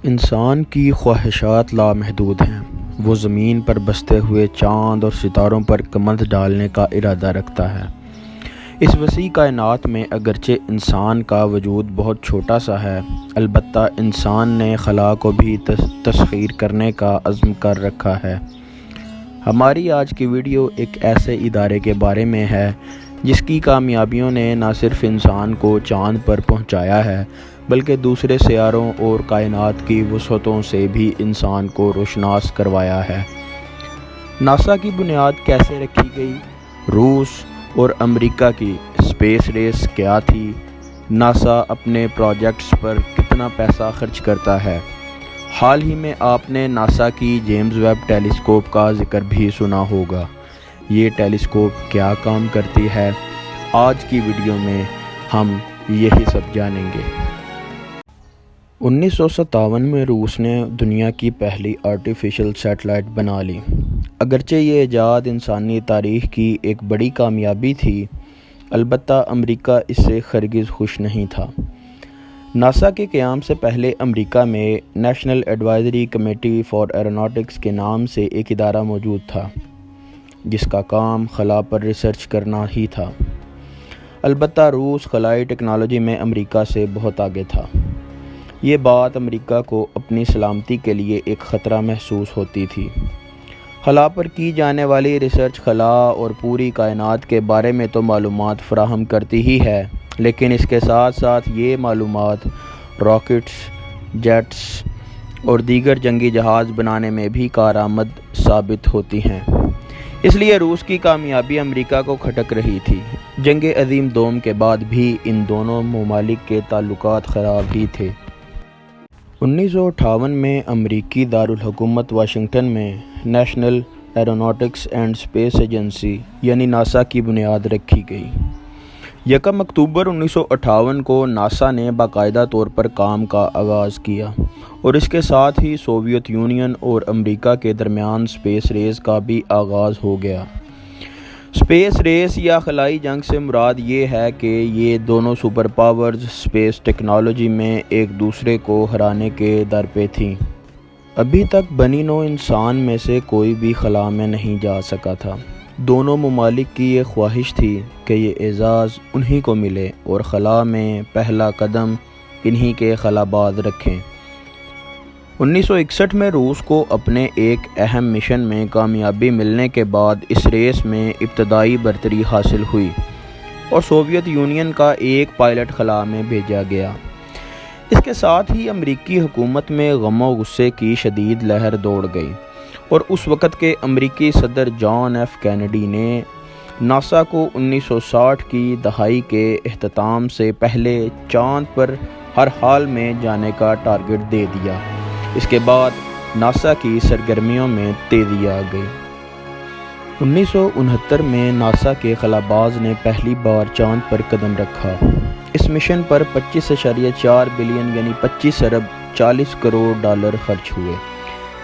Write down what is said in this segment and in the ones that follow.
انسان کی خواہشات لامحدود ہیں۔ وہ زمین پر بستے ہوئے چاند اور ستاروں پر کمند ڈالنے کا ارادہ رکھتا ہے۔ اس وسیع کائنات میں اگرچہ انسان کا وجود بہت چھوٹا سا ہے، البتہ انسان نے خلا کو بھی تسخیر کرنے کا عزم کر رکھا ہے۔ ہماری آج کی ویڈیو ایک ایسے ادارے کے بارے میں ہے جس کی کامیابیوں نے نہ صرف انسان کو چاند پر پہنچایا ہے بلکہ دوسرے سیاروں اور کائنات کی وسعتوں سے بھی انسان کو روشناس کروایا ہے۔ ناسا کی بنیاد کیسے رکھی گئی؟ روس اور امریکہ کی اسپیس ریس کیا تھی؟ ناسا اپنے پروجیکٹس پر کتنا پیسہ خرچ کرتا ہے؟ حال ہی میں آپ نے ناسا کی جیمز ویب ٹیلیسکوپ کا ذکر بھی سنا ہوگا۔ یہ ٹیلیسکوپ کیا کام کرتی ہے؟ آج کی ویڈیو میں ہم یہی سب جانیں گے۔ 1957 میں روس نے دنیا کی پہلی آرٹیفیشل سیٹلائٹ بنا لی۔ اگرچہ یہ ایجاد انسانی تاریخ کی ایک بڑی کامیابی تھی، البتہ امریکہ اس سے ہرگز خوش نہیں تھا۔ ناسا کے قیام سے پہلے امریکہ میں national advisory committee for aeronautics کے نام سے ایک ادارہ موجود تھا جس کا کام خلا پر ریسرچ کرنا ہی تھا۔ البتہ روس خلائی ٹیکنالوجی میں امریکہ سے بہت آگے تھا۔ یہ بات امریکہ کو اپنی سلامتی کے لیے ایک خطرہ محسوس ہوتی تھی۔ خلا پر کی جانے والی ریسرچ خلا اور پوری کائنات کے بارے میں تو معلومات فراہم کرتی ہی ہے، لیکن اس کے ساتھ ساتھ یہ معلومات راکٹس، جیٹس اور دیگر جنگی جہاز بنانے میں بھی کارآمد ثابت ہوتی ہیں۔ اس لیے روس کی کامیابی امریکہ کو کھٹک رہی تھی۔ جنگ عظیم دوم کے بعد بھی ان دونوں ممالک کے تعلقات خراب ہی تھے۔ 1958 میں امریکی دارالحکومت واشنگٹن میں national aeronautics and space agency یعنی ناسا کی بنیاد رکھی گئی۔ 1 اکتوبر 1958 کو ناسا نے باقاعدہ طور پر کام کا آغاز کیا اور اس کے ساتھ ہی سوویت یونین اور امریکہ کے درمیان اسپیس ریس کا بھی آغاز ہو گیا۔ اسپیس ریس یا خلائی جنگ سے مراد یہ ہے کہ یہ دونوں سپر پاورز اسپیس ٹیکنالوجی میں ایک دوسرے کو ہرانے کے در پہ تھیں۔ ابھی تک بنی نوع انسان میں سے کوئی بھی خلا میں نہیں جا سکا تھا۔ دونوں ممالک کی یہ خواہش تھی کہ یہ اعزاز انہی کو ملے اور خلا میں پہلا قدم انہی کے خلاباز رکھیں۔ 1961 میں روس کو اپنے ایک اہم مشن میں کامیابی ملنے کے بعد اس ریس میں ابتدائی برتری حاصل ہوئی اور سوویت یونین کا ایک پائلٹ خلا میں بھیجا گیا۔ اس کے ساتھ ہی امریکی حکومت میں غم و غصے کی شدید لہر دوڑ گئی اور اس وقت کے امریکی صدر جان ایف کینیڈی نے ناسا کو 1960 کی دہائی کے اختتام سے پہلے چاند پر ہر حال میں جانے کا ٹارگٹ دے دیا۔ اس کے بعد ناسا کی سرگرمیوں میں تیزی آ گئی۔ 1969 میں ناسا کے خلاباز نے پہلی بار چاند پر قدم رکھا۔ اس مشن پر 25.4 بلین یعنی 25 ارب 40 کروڑ ڈالر خرچ ہوئے۔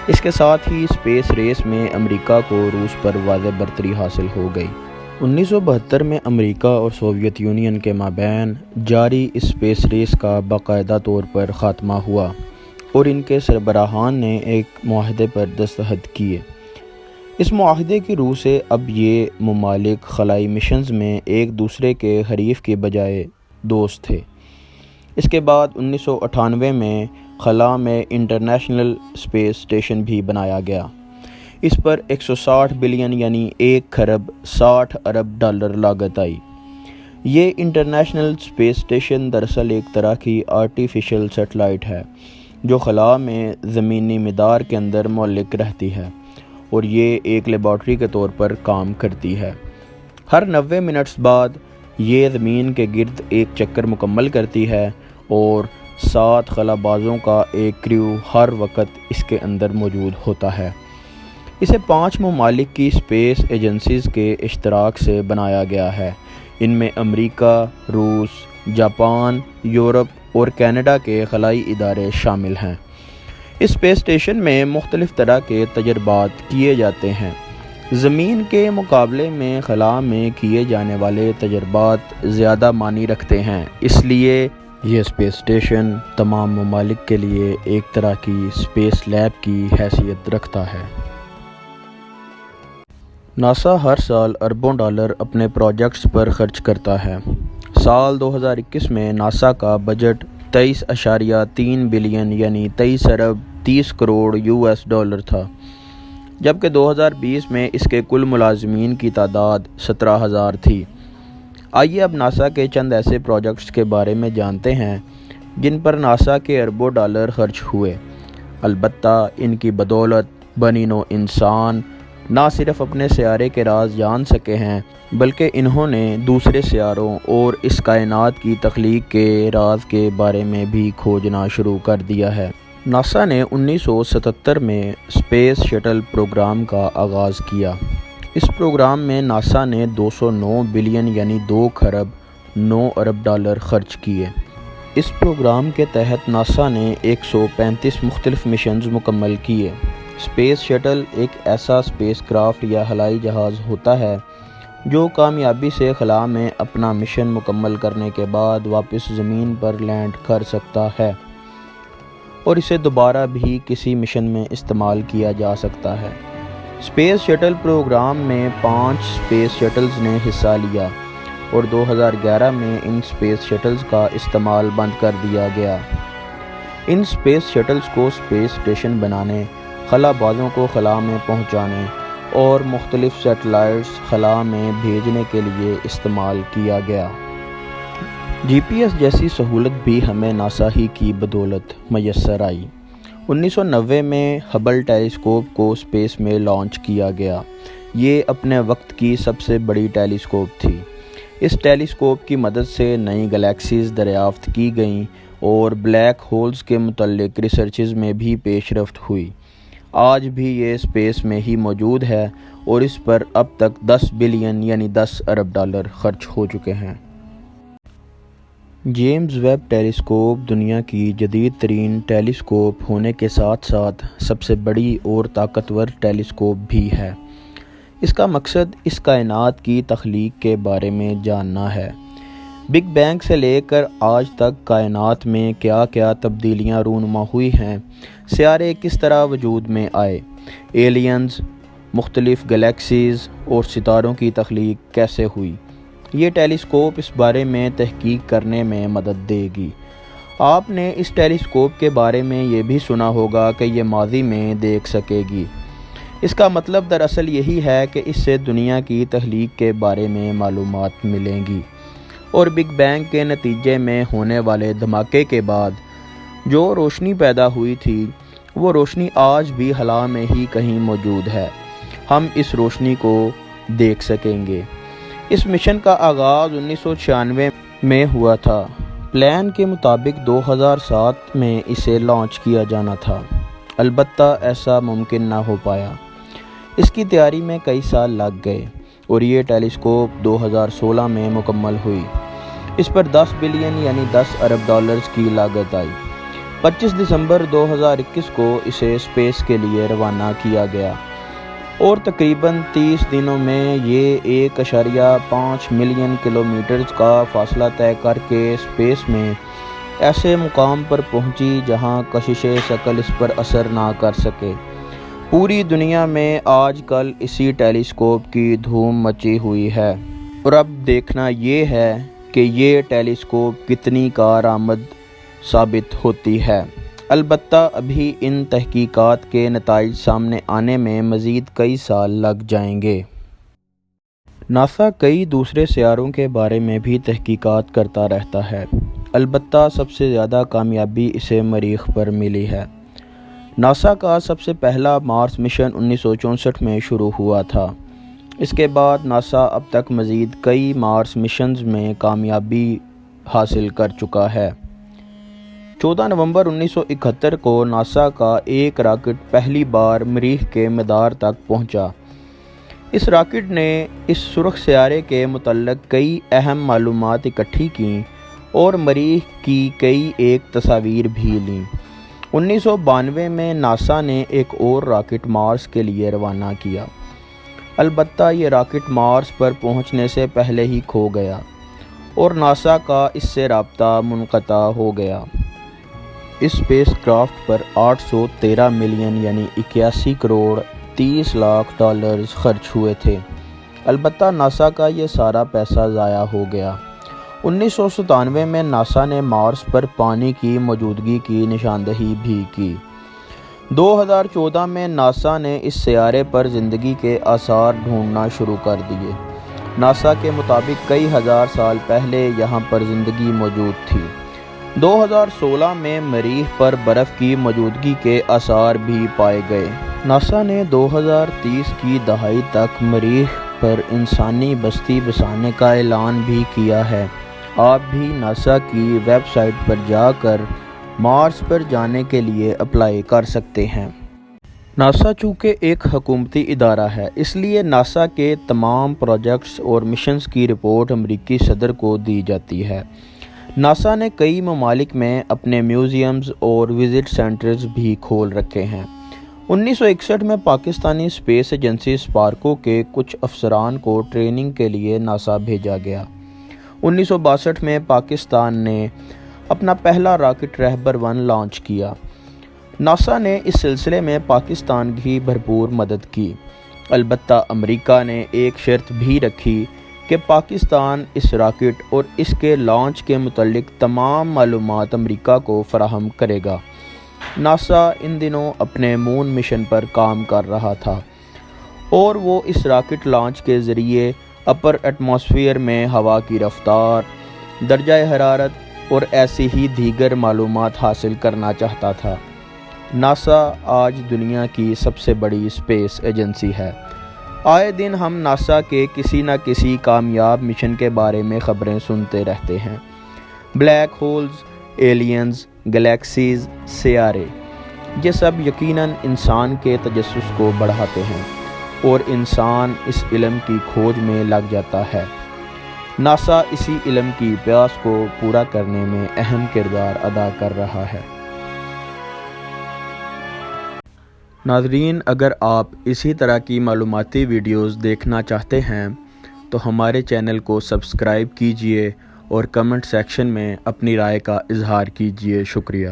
اس کے ساتھ ہی اسپیس ریس میں امریکہ کو روس پر واضح برتری حاصل ہو گئی۔ 1972 میں امریکہ اور سوویت یونین کے مابین جاری اسپیس ریس کا باقاعدہ طور پر خاتمہ ہوا اور ان کے سربراہان نے ایک معاہدے پر دستخط کیے۔ اس معاہدے کی روح سے اب یہ ممالک خلائی مشنز میں ایک دوسرے کے حریف کی بجائے دوست تھے۔ اس کے بعد 1998 میں خلا میں انٹرنیشنل اسپیس اسٹیشن بھی بنایا گیا۔ اس پر 160 بلین یعنی 1 خرب 60 ارب ڈالر لاگت آئی۔ یہ انٹرنیشنل اسپیس اسٹیشن دراصل ایک طرح کی آرٹیفیشل سیٹلائٹ ہے جو خلا میں زمینی مدار کے اندر معلق رہتی ہے اور یہ ایک لیبارٹری کے طور پر کام کرتی ہے۔ ہر 90 منٹس بعد یہ زمین کے گرد ایک چکر مکمل کرتی ہے اور 7 خلابازوں کا ایک کریو ہر وقت اس کے اندر موجود ہوتا ہے۔ اسے 5 ممالک کی اسپیس ایجنسیز کے اشتراک سے بنایا گیا ہے۔ ان میں امریکہ، روس، جاپان، یورپ اور کینیڈا کے خلائی ادارے شامل ہیں۔ اس اسپیس اسٹیشن میں مختلف طرح کے تجربات کیے جاتے ہیں۔ زمین کے مقابلے میں خلا میں کیے جانے والے تجربات زیادہ معنی رکھتے ہیں، اس لیے یہ اسپیس اسٹیشن تمام ممالک کے لیے ایک طرح کی اسپیس لیب کی حیثیت رکھتا ہے۔ ناسا ہر سال اربوں ڈالر اپنے پروجیکٹس پر خرچ کرتا ہے۔ سال 2021 میں ناسا کا بجٹ 23.3 بلین یعنی 23 ارب 30 کروڑ US ڈالر تھا، جبکہ 2020 میں اس کے کل ملازمین کی تعداد 17,000 تھی۔ آئیے اب ناسا کے چند ایسے پروجیکٹس کے بارے میں جانتے ہیں جن پر ناسا کے اربوں ڈالر خرچ ہوئے۔ البتہ ان کی بدولت بنی نوع انسان نہ صرف اپنے سیارے کے راز جان سکے ہیں، بلکہ انہوں نے دوسرے سیاروں اور اس کائنات کی تخلیق کے راز کے بارے میں بھی کھوجنا شروع کر دیا ہے۔ ناسا نے 1977 میں اسپیس شٹل پروگرام کا آغاز کیا۔ اس پروگرام میں ناسا نے 209 بلین یعنی 2 خرب 9 ارب ڈالر خرچ کیے۔ اس پروگرام کے تحت ناسا نے 135 مختلف مشنز مکمل کیے۔ اسپیس شٹل ایک ایسا اسپیس کرافٹ یا خلائی جہاز ہوتا ہے جو کامیابی سے خلا میں اپنا مشن مکمل کرنے کے بعد واپس زمین پر لینڈ کر سکتا ہے اور اسے دوبارہ بھی کسی مشن میں استعمال کیا جا سکتا ہے۔ اسپیس شٹل پروگرام میں 5 اسپیس شٹلز نے حصہ لیا اور 2011 میں ان اسپیس شٹلز کا استعمال بند کر دیا گیا۔ ان اسپیس شٹلز کو اسپیس اسٹیشن بنانے، خلا بازوں کو خلا میں پہنچانے اور مختلف سیٹلائٹس خلا میں بھیجنے کے لیے استعمال کیا گیا۔ GPS جیسی سہولت بھی ہمیں ناسا ہی کی بدولت میسر آئی۔ 1990 میں ہبل ٹیلیسکوپ کو اسپیس میں لانچ کیا گیا۔ یہ اپنے وقت کی سب سے بڑی ٹیلیسکوپ تھی۔ اس ٹیلیسکوپ کی مدد سے نئی گلیکسیز دریافت کی گئیں اور بلیک ہولز کے متعلق ریسرچز میں بھی پیش رفت ہوئی۔ آج بھی یہ اسپیس میں ہی موجود ہے اور اس پر اب تک 10 بلین یعنی 10 ارب ڈالر خرچ ہو چکے ہیں۔ جیمز ویب ٹیلیسکوپ دنیا کی جدید ترین ٹیلیسکوپ ہونے کے ساتھ ساتھ سب سے بڑی اور طاقتور ٹیلیسکوپ بھی ہے۔ اس کا مقصد اس کائنات کی تخلیق کے بارے میں جاننا ہے۔ بگ بینگ سے لے کر آج تک کائنات میں کیا کیا تبدیلیاں رونما ہوئی ہیں، سیارے کس طرح وجود میں آئے، ایلینز، مختلف گلیکسیز اور ستاروں کی تخلیق کیسے ہوئی۔ یہ ٹیلیسکوپ اس بارے میں تحقیق کرنے میں مدد دے گی۔ آپ نے اس ٹیلیسکوپ کے بارے میں یہ بھی سنا ہوگا کہ یہ ماضی میں دیکھ سکے گی۔ اس کا مطلب دراصل یہی ہے کہ اس سے دنیا کی تخلیق کے بارے میں معلومات ملیں گی اور بگ بینگ کے نتیجے میں ہونے والے دھماکے کے بعد جو روشنی پیدا ہوئی تھی، وہ روشنی آج بھی خلا میں ہی کہیں موجود ہے۔ ہم اس روشنی کو دیکھ سکیں گے۔ اس مشن کا آغاز 1996 میں ہوا تھا۔ پلان کے مطابق 2007 میں اسے لانچ کیا جانا تھا، البتہ ایسا ممکن نہ ہو پایا۔ اس کی تیاری میں کئی سال لگ گئے اور یہ ٹیلیسکوپ 2016 میں مکمل ہوئی۔ اس پر 10 بلین یعنی 10 ارب ڈالرز کی لاگت آئی۔ 25 دسمبر 2021 کو اسے اسپیس کے لیے روانہ کیا گیا اور تقریباً 30 دنوں میں یہ 1.5 ملین کلومیٹرز کا فاصلہ طے کر کے اسپیس میں ایسے مقام پر پہنچی جہاں کشش ثقل اس پر اثر نہ کر سکے۔ پوری دنیا میں آج کل اسی ٹیلیسکوپ کی دھوم مچی ہوئی ہے اور اب دیکھنا یہ ہے کہ یہ ٹیلیسکوپ کتنی کارآمد ثابت ہوتی ہے۔ البتہ ابھی ان تحقیقات کے نتائج سامنے آنے میں مزید کئی سال لگ جائیں گے۔ ناسا کئی دوسرے سیاروں کے بارے میں بھی تحقیقات کرتا رہتا ہے، البتہ سب سے زیادہ کامیابی اسے مریخ پر ملی ہے۔ ناسا کا سب سے پہلا مارس مشن 1964 میں شروع ہوا تھا۔ اس کے بعد ناسا اب تک مزید کئی مارس مشنز میں کامیابی حاصل کر چکا ہے۔ 14 نومبر 1971 کو ناسا کا ایک راکٹ پہلی بار مریخ کے مدار تک پہنچا۔ اس راکٹ نے اس سرخ سیارے کے متعلق کئی اہم معلومات اکٹھی کیں اور مریخ کی کئی ایک تصاویر بھی لیں۔ 1992 میں ناسا نے ایک اور راکٹ مارس کے لیے روانہ کیا، البتہ یہ راکٹ مارس پر پہنچنے سے پہلے ہی کھو گیا اور ناسا کا اس سے رابطہ منقطع ہو گیا۔ اس اسپیس کرافٹ پر 813 ملین یعنی 81 کروڑ 30 لاکھ ڈالرز خرچ ہوئے تھے۔ البتہ ناسا کا یہ سارا پیسہ ضائع ہو گیا۔ 1997 میں ناسا نے مارس پر پانی کی موجودگی کی نشاندہی بھی کی۔ 2014 میں ناسا نے اس سیارے پر زندگی کے آثار ڈھونڈنا شروع کر دیے۔ ناسا کے مطابق کئی ہزار سال پہلے یہاں پر زندگی موجود تھی۔ 2016 میں مریخ پر برف کی موجودگی کے آثار بھی پائے گئے۔ ناسا نے 2030 کی دہائی تک مریخ پر انسانی بستی بسانے کا اعلان بھی کیا ہے۔ آپ بھی ناسا کی ویب سائٹ پر جا کر مارس پر جانے کے لیے اپلائی کر سکتے ہیں۔ ناسا چونکہ ایک حکومتی ادارہ ہے، اس لیے ناسا کے تمام پروجیکٹس اور مشنز کی رپورٹ امریکی صدر کو دی جاتی ہے۔ ناسا نے کئی ممالک میں اپنے میوزیمز اور وزٹ سینٹرز بھی کھول رکھے ہیں۔ 1961 میں پاکستانی اسپیس ایجنسی اسپارکو کے کچھ افسران کو ٹریننگ کے لیے ناسا بھیجا گیا۔ 1962 میں پاکستان نے اپنا پہلا راکٹ رہبر 1 لانچ کیا۔ ناسا نے اس سلسلے میں پاکستان کی بھرپور مدد کی۔ البتہ امریکہ نے ایک شرط بھی رکھی کہ پاکستان اس راکٹ اور اس کے لانچ کے متعلق تمام معلومات امریکہ کو فراہم کرے گا۔ ناسا ان دنوں اپنے مون مشن پر کام کر رہا تھا اور وہ اس راکٹ لانچ کے ذریعے اپر ایٹماسفیئر میں ہوا کی رفتار، درجہ حرارت اور ایسی ہی دیگر معلومات حاصل کرنا چاہتا تھا۔ ناسا آج دنیا کی سب سے بڑی اسپیس ایجنسی ہے۔ آئے دن ہم ناسا کے کسی نہ کسی کامیاب مشن کے بارے میں خبریں سنتے رہتے ہیں۔ بلیک ہولز، ایلینز، گلیکسیز، سیارے، یہ سب یقیناً انسان کے تجسس کو بڑھاتے ہیں اور انسان اس علم کی کھوج میں لگ جاتا ہے۔ ناسا اسی علم کی پیاس کو پورا کرنے میں اہم کردار ادا کر رہا ہے۔ ناظرین، اگر آپ اسی طرح کی معلوماتی ویڈیوز دیکھنا چاہتے ہیں تو ہمارے چینل کو سبسکرائب کیجیے اور کمنٹ سیکشن میں اپنی رائے کا اظہار کیجیے۔ شکریہ۔